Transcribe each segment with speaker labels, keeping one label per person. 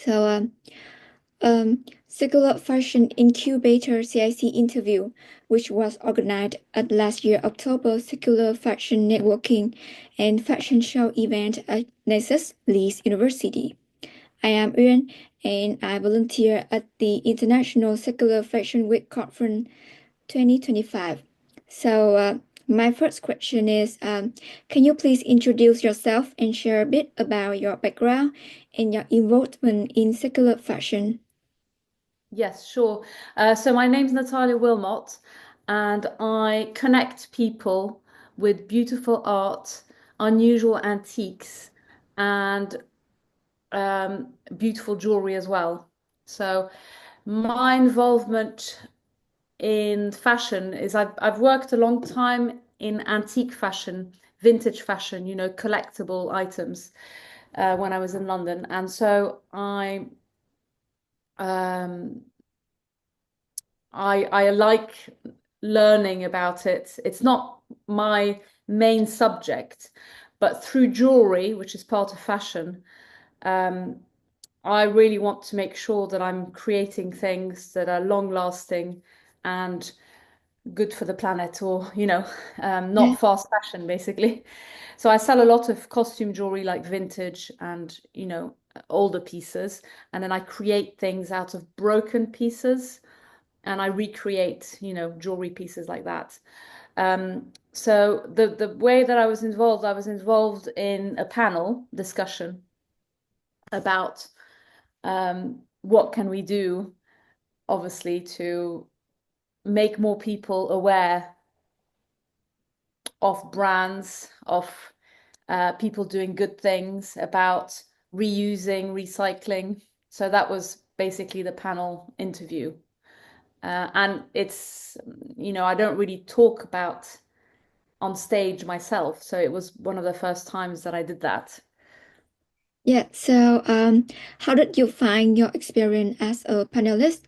Speaker 1: So, Circular Fashion Incubator CIC interview, which was organized at last year October Circular Fashion Networking and Fashion Show event at Leeds University. I am Uyên, and I volunteer at the International Circular Fashion Week Conference 2025. So, my first question is, can you please introduce yourself and share a bit about your background and your involvement in circular fashion?
Speaker 2: Yes, sure. So my name's Natalie Willmott, and I connect people with beautiful art, unusual antiques, and beautiful jewelry as well. So my involvement in fashion is I've worked a long time in antique fashion, vintage fashion, collectible items when I was in London, and so um, I like learning about it. It's not my main subject, but through jewelry, which is part of fashion, um, I really want to make sure that I'm creating things that are long lasting and good for the planet, or
Speaker 1: Yeah.
Speaker 2: not fast fashion, basically. So I sell a lot of costume jewelry, like vintage and older pieces, and then I create things out of broken pieces and I recreate, jewelry pieces like that. So the way that I was involved in a panel discussion about what can we do, obviously, to make more people aware of brands, of people doing good things, about reusing, recycling. So that was basically the panel interview. And it's, I don't really talk about on stage myself. So it was one of the first times that I did that.
Speaker 1: Yeah, so how did you find your experience as a panelist?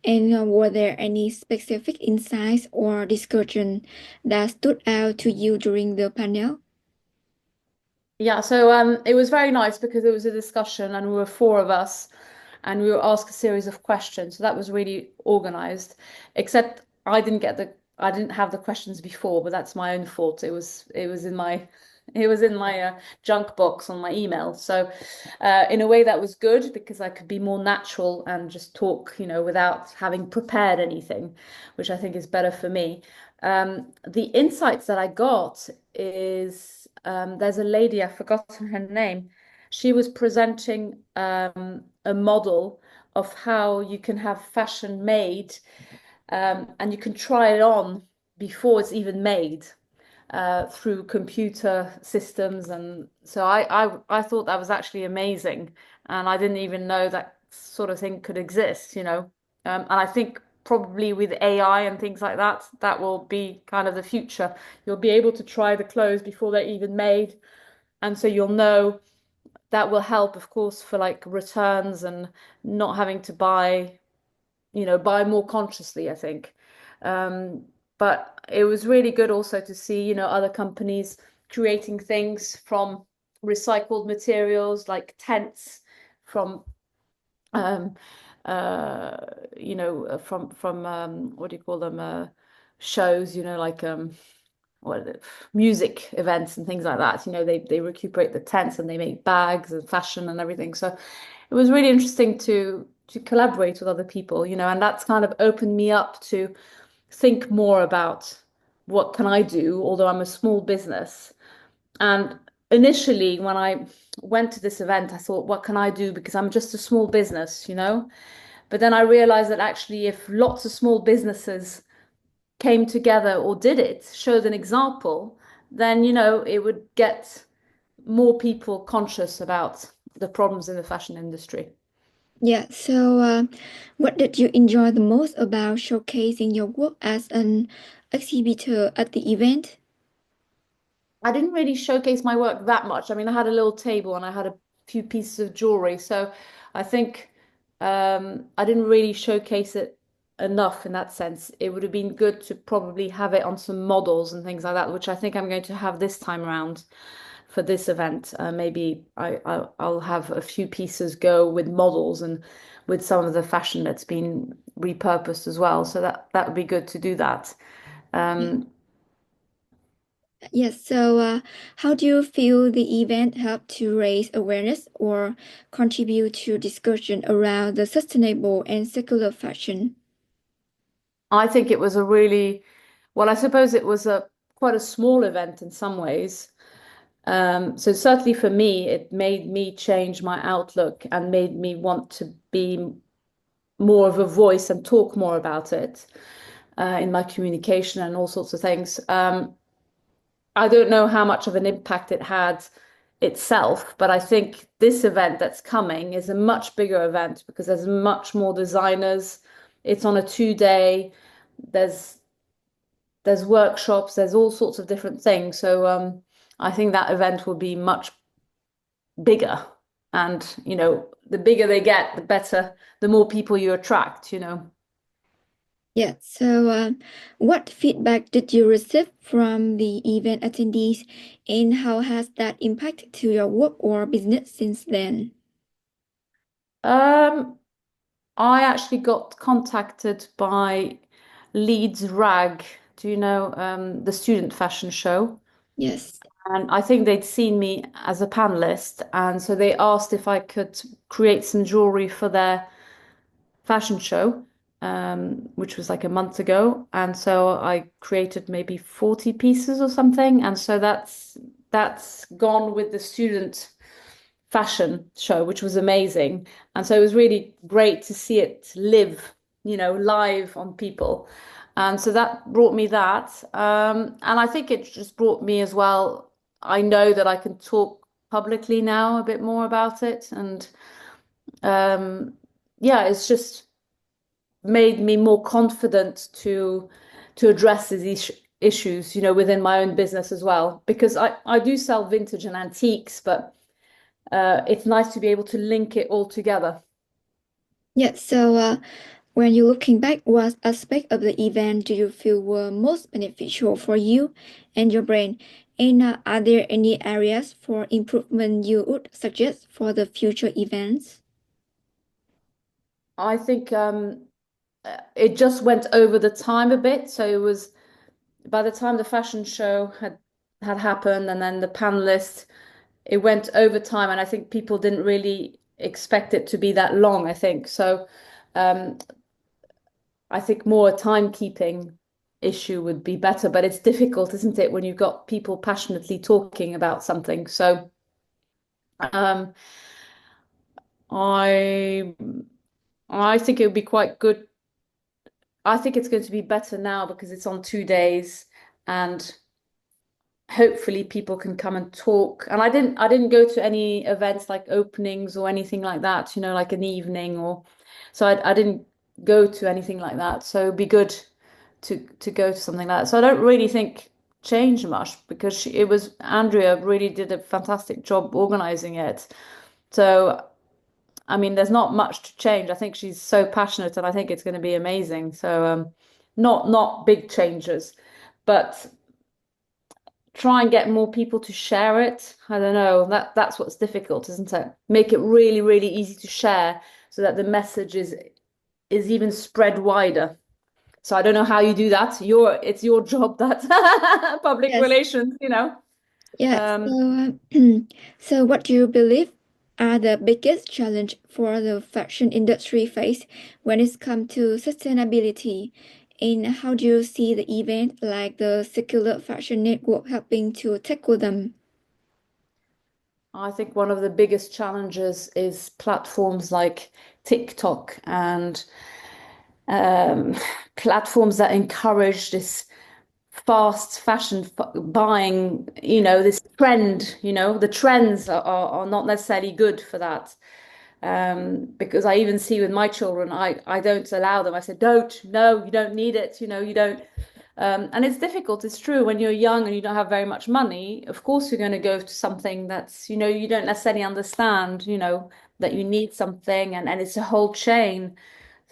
Speaker 1: And were there any specific insights or discussion that stood out to you during the panel?
Speaker 2: Yeah, so it was very nice because it was a discussion and we were four of us and we were asked a series of questions. So that was really organized. Except I didn't have the questions before, but that's my own fault. It was in my it was in my junk box on my email. So in a way that was good because I could be more natural and just talk, without having prepared anything, which I think is better for me. The insights that I got is there's a lady, I've forgotten her name. She was presenting a model of how you can have fashion made and you can try it on before it's even made through computer systems. And so I thought that was actually amazing. And I didn't even know that sort of thing could exist. And I think probably with AI and things like that, that will be kind of the future. You'll be able to try the clothes before they're even made. And so you'll know that will help, of course, for like returns and not having to buy more consciously, I think. Um, but it was really good also to see, other companies creating things from recycled materials like tents from um uh from what do you call them shows, like what are it, music events and things like that. They recuperate the tents and they make bags and fashion and everything. So it was really interesting to collaborate with other people, and that's kind of opened me up to think more about what can I do, although I'm a small business. And initially, when I went to this event, I thought, what can I do? Because I'm just a small business. But then I realized that actually, if lots of small businesses came together or did it, showed an example, then, it would get more people conscious about the problems in the fashion industry.
Speaker 1: Yeah, so what did you enjoy the most about showcasing your work as an exhibitor at the event?
Speaker 2: I didn't really showcase my work that much. I mean, I had a little table and I had a few pieces of jewelry. So I think I didn't really showcase it enough in that sense. It would have been good to probably have it on some models and things like that, which I think I'm going to have this time around. for this event. Maybe I'll have a few pieces go with models and with some of the fashion that's been repurposed as well. So that would be good to do that. Um,
Speaker 1: Yes, so how do you feel the event helped to raise awareness or contribute to discussion around the sustainable and circular fashion?
Speaker 2: I think it was a really, well, I suppose it was a quite a small event in some ways. So certainly for me, it made me change my outlook and made me want to be more of a voice and talk more about it in my communication and all sorts of things. I don't know how much of an impact it had itself, but I think this event that's coming is a much bigger event because there's much more designers. It's on a 2 day. There's there's workshops, there's all sorts of different things. So I think that event will be much bigger. And, the bigger they get, the better, the more people you attract.
Speaker 1: Yeah, so what feedback did you receive from the event attendees, and how has that impacted to your work or business since then?
Speaker 2: Um, I actually got contacted by Leeds Rag. Do you know the student fashion show?
Speaker 1: Yes.
Speaker 2: And I think they'd seen me as a panelist, and so they asked if I could create some jewelry for their fashion show, which was like a month ago. And so I created maybe 40 pieces or something. And so that's gone with the student fashion show, which was amazing. And so it was really great to see it live, live on people. And so that brought me that. And I think it just brought me as well. I know that I can talk publicly now a bit more about it. And yeah, it's just made me more confident to address these issues, within my own business as well. Because I do sell vintage and antiques, but it's nice to be able to link it all together.
Speaker 1: Yeah, so when you're looking back, what aspect of the event do you feel were most beneficial for you and your brand? And are there any areas for improvement you would suggest for the future events?
Speaker 2: I think it just went over the time a bit. So it was by the time the fashion show had happened and then the panelists, it went over time, and I think people didn't really expect it to be that long, I think. So um, I think more a timekeeping issue would be better, but it's difficult, isn't it, when you've got people passionately talking about something. So um, I I think it would be quite good. I think it's going to be better now because it's on 2 days, and hopefully people can come and talk. And I didn't go to any events like openings or anything like that, like an evening or so I didn't go to anything like that. So it'd be good to go to something like that. So I don't really think changed much because it was Andrea really did a fantastic job organizing it. So I mean, there's not much to change. I think she's so passionate, and I think it's going to be amazing. So not big changes, but try and get more people to share it. I don't know. That's what's difficult, isn't it? Make it really, really easy to share so that the message is even spread wider. So I don't know how you do that. It's your job, that public
Speaker 1: Yes.
Speaker 2: relations.
Speaker 1: Yeah,
Speaker 2: Um,
Speaker 1: so so what do you believe are the biggest challenge for the fashion industry face when it comes to sustainability? And how do you see the event like the Circular Fashion Network helping to tackle them?
Speaker 2: I think one of the biggest challenges is platforms like TikTok and um, platforms that encourage this fast fashion buying, this trend, the trends are not necessarily good for that. Because I even see with my children, I don't allow them. I said, don't, no, you don't need it, you don't. And it's difficult. It's true when you're young and you don't have very much money. Of course, you're going to go to something that's, you don't necessarily understand, that you need something, and it's a whole chain.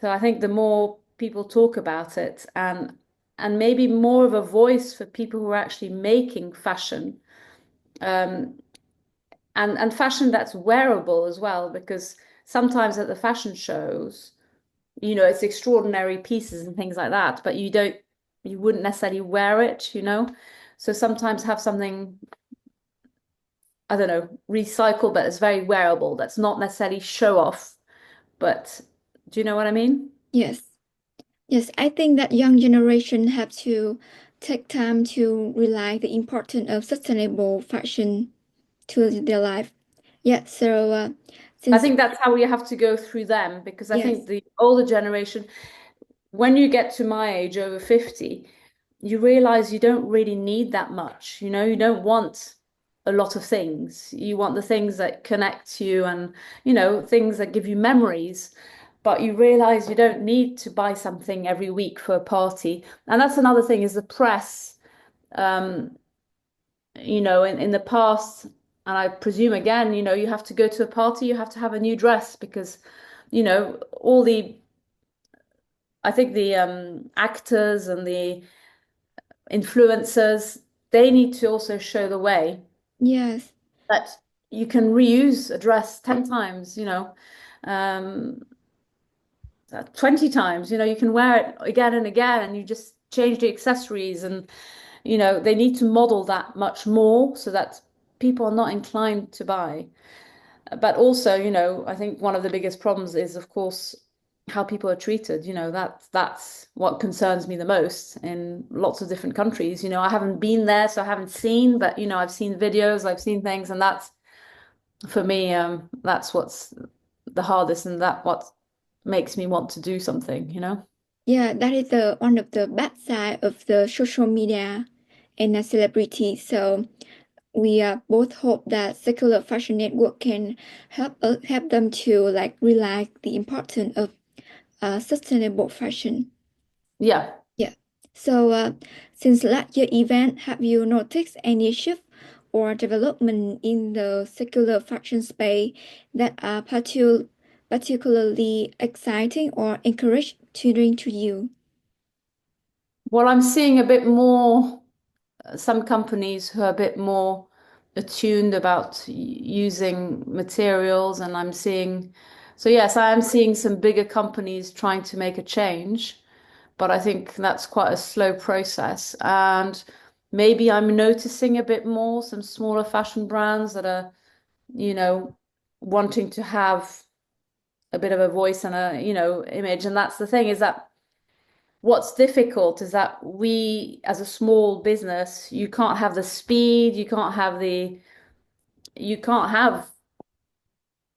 Speaker 2: So I think the more people talk about it and maybe more of a voice for people who are actually making fashion, and fashion that's wearable as well, because sometimes at the fashion shows, it's extraordinary pieces and things like that, but you wouldn't necessarily wear it. So sometimes have something, I don't know, recycle, but it's very wearable. That's not necessarily show off, but do you know what I mean?
Speaker 1: Yes. Yes, I think that young generation have to take time to realize the importance of sustainable fashion to their life. Yeah, so
Speaker 2: I
Speaker 1: since
Speaker 2: think that's how we have to go through them, because I think
Speaker 1: yes,
Speaker 2: the older generation, when you get to my age, over 50, you realize you don't really need that much. You don't want a lot of things. You want the things that connect you and, things that give you memories. But you realize you don't need to buy something every week for a party. And that's another thing is the press, um, in the past, and I presume again, you have to go to a party, you have to have a new dress because, all I think the actors and the influencers, they need to also show the way
Speaker 1: yes,
Speaker 2: that you can reuse a dress 10 times, um, 20 times, you can wear it again and again, and you just change the accessories. And, they need to model that much more so that people are not inclined to buy. But also, I think one of the biggest problems is, of course, how people are treated. That's what concerns me the most in lots of different countries. I haven't been there, so I haven't seen, but I've seen videos, I've seen things, and that's for me, that's what's the hardest, and that what makes me want to do something.
Speaker 1: yeah, that is the one of the bad side of the social media and a celebrity. So we both hope that Circular Fashion Network can help them to like realize the importance of sustainable fashion.
Speaker 2: Yeah.
Speaker 1: Yeah. So since last year event, have you noticed any shift or development in the circular fashion space that are particularly exciting or encouraging to you?
Speaker 2: Well, I'm seeing a bit more, some companies who are a bit more attuned about using materials, and so yes, I am seeing some bigger companies trying to make a change, but I think that's quite a slow process. And maybe I'm noticing a bit more some smaller fashion brands that are, you know, wanting to have a bit of a voice and a, image. And that's the thing is that what's difficult is that we, as a small business, you can't have the speed, you can't have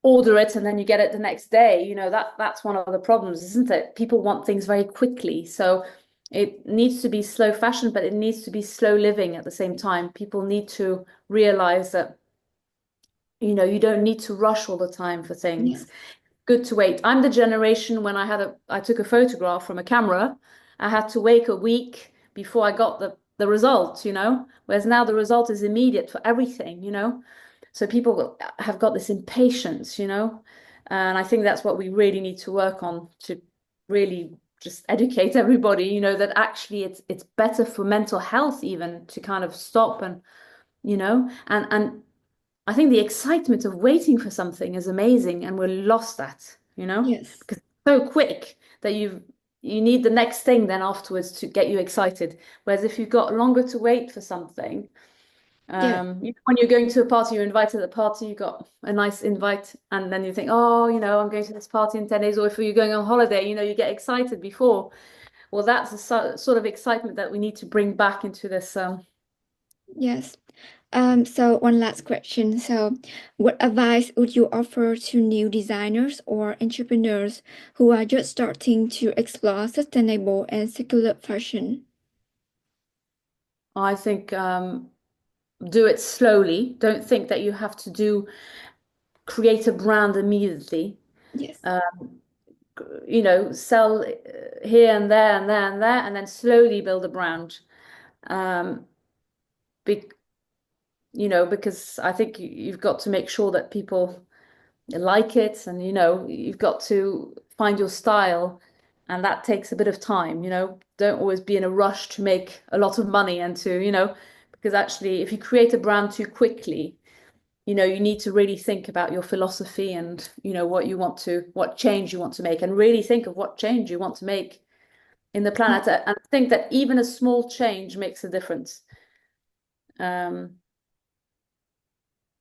Speaker 2: order it and then you get it the next day. That's one of the problems, isn't it? People want things very quickly. So it needs to be slow fashion, but it needs to be slow living at the same time. People need to realize that, you don't need to rush all the time for things.
Speaker 1: Yes.
Speaker 2: Good to wait. I'm the generation when I took a photograph from a camera, I had to wait a week before I got the result. Whereas now the result is immediate for everything. So people have got this impatience. And I think that's what we really need to work on to really just educate everybody, that actually it's better for mental health even to kind of stop and I think the excitement of waiting for something is amazing, and we're lost that,
Speaker 1: Yes.
Speaker 2: because it's so quick that you need the next thing then afterwards to get you excited. Whereas if you've got longer to wait for something,
Speaker 1: Yeah.
Speaker 2: when you're going to a party, you're invited to the party, you got a nice invite, and then you think, oh, I'm going to this party in 10 days, or if you're going on holiday, you get excited before. Well, that's the sort of excitement that we need to bring back into this.
Speaker 1: Yes. So one last question. So, what advice would you offer to new designers or entrepreneurs who are just starting to explore sustainable and circular fashion?
Speaker 2: I think do it slowly. Don't think that you have to create a brand immediately.
Speaker 1: Yes.
Speaker 2: Sell here and there and there and there, and then slowly build a brand. Um, be, because I think you've got to make sure that people like it, and you've got to find your style, and that takes a bit of time. Don't always be in a rush to make a lot of money and because actually, if you create a brand too quickly, you need to really think about your philosophy and, what change you want to make, and really think of what change you want to make in the planet, and think that even a small change makes a difference.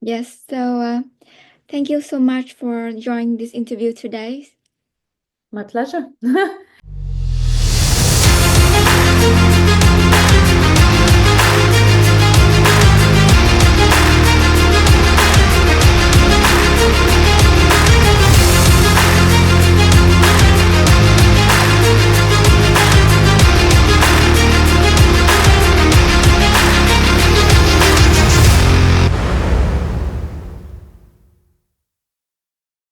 Speaker 1: Yes, so thank you so much for joining this interview today.
Speaker 2: My pleasure.